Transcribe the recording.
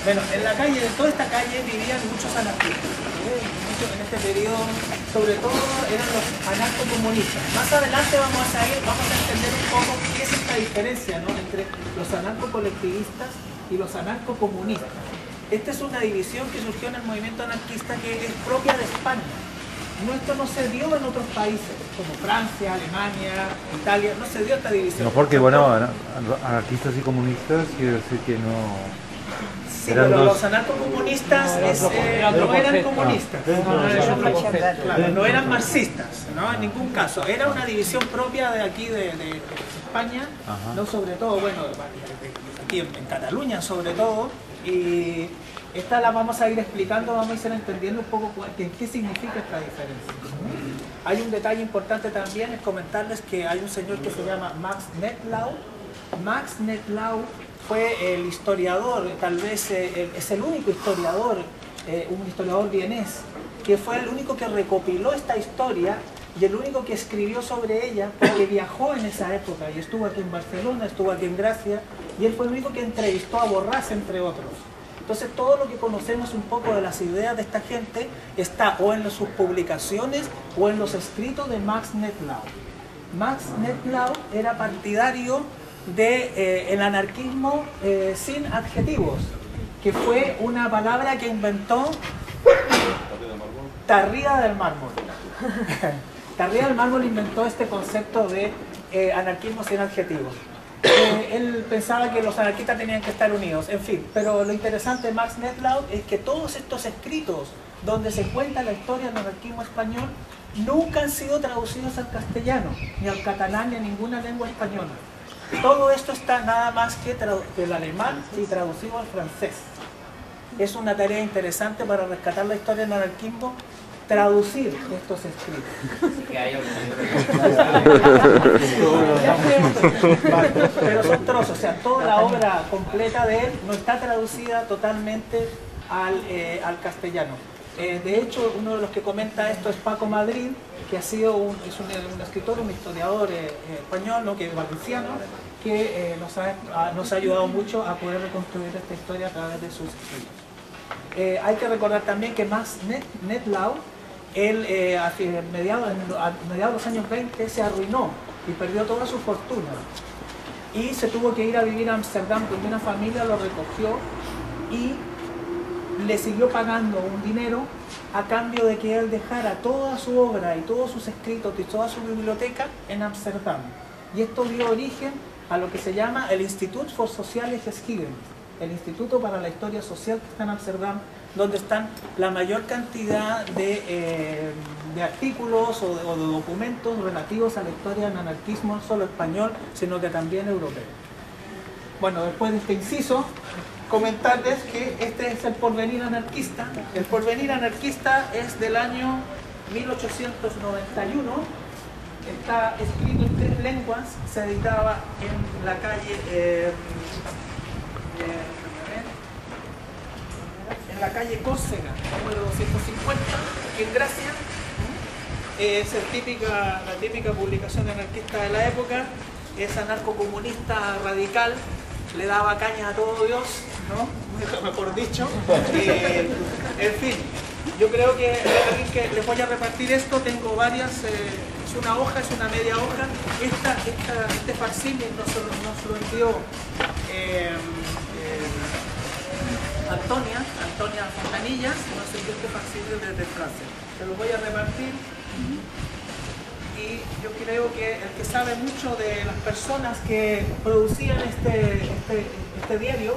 Bueno, en la calle, en toda esta calle vivían muchos anarquistas. En este periodo, sobre todo, eran los anarcocomunistas. Más adelante vamos a entender un poco qué es esta diferencia, ¿no?, entre los anarcocolectivistas y los anarcocomunistas. Esta es una división que surgió en el movimiento anarquista que es propia de España. Esto no se dio en otros países, como Francia, Alemania, Italia, no se dio esta división. No, porque bueno, anarquistas y comunistas quiere decir que no... Sí, pero los anarcocomunistas no eran comunistas, no eran marxistas, ¿no? En ningún caso. Era una división propia de aquí de España, no, sobre todo, bueno, aquí en Cataluña sobre todo, y esta la vamos a ir explicando, vamos a ir entendiendo un poco qué significa esta diferencia. Hay un detalle importante también, es comentarles que hay un señor que se llama Max Nettlau. Max Nettlau fue el historiador, tal vez es el único historiador, un historiador vienés, que fue el único que recopiló esta historia y el único que escribió sobre ella, porque viajó en esa época y estuvo aquí en Barcelona, estuvo aquí en Gracia, y él fue el único que entrevistó a Borràs, entre otros. Entonces todo lo que conocemos un poco de las ideas de esta gente está o en sus publicaciones o en los escritos de Max Nettlau. Max Nettlau era partidario del anarquismo sin adjetivos, que fue una palabra que inventó Tarrida del Mármol. Tarrida del Mármol inventó este concepto de anarquismo sin adjetivos. Él pensaba que los anarquistas tenían que estar unidos, en fin, pero lo interesante de Max Nettlau es que todos estos escritos donde se cuenta la historia del anarquismo español nunca han sido traducidos al castellano, ni al catalán, ni a ninguna lengua española. Todo esto está nada más que del alemán y traducido al francés. Es una tarea interesante para rescatar la historia del anarquismo, traducir estos escritos. Pero son trozos, o sea, toda la obra completa de él no está traducida totalmente al castellano. De hecho, uno de los que comenta esto es Paco Madrid, que ha sido un escritor, un historiador español, ¿no?, que es valenciano, que nos ha ayudado mucho a poder reconstruir esta historia a través de sus escritos. Hay que recordar también que Max Nettlau, él a mediados de los años 20 se arruinó y perdió toda su fortuna y se tuvo que ir a vivir a Amsterdam, donde una familia lo recogió y le siguió pagando un dinero a cambio de que él dejara toda su obra y todos sus escritos y toda su biblioteca en Amsterdam. Y esto dio origen a lo que se llama el Institut voor Sociale Geschiedenis, el Instituto para la Historia Social, que está en Amsterdam, donde están la mayor cantidad de artículos o de documentos relativos a la historia del anarquismo, no solo español, sino que también europeo. Bueno, después de este inciso, comentarles que este es el Porvenir anarquista. El Porvenir anarquista es del año 1891, está escrito en 3 lenguas, se editaba en la calle Córcega, número 250, aquí en Gracia. Es la típica publicación anarquista de la época, es anarcocomunista radical, le daba caña a todo Dios, ¿no? Mejor dicho. En fin, yo creo que les voy a repartir esto, tengo varias, es una hoja, es una media hoja. Este facsímil nos lo envió Antonia Fontanillas, nos envió este facsímil desde Francia. Se lo voy a repartir. Y yo creo que el que sabe mucho de las personas que producían este diario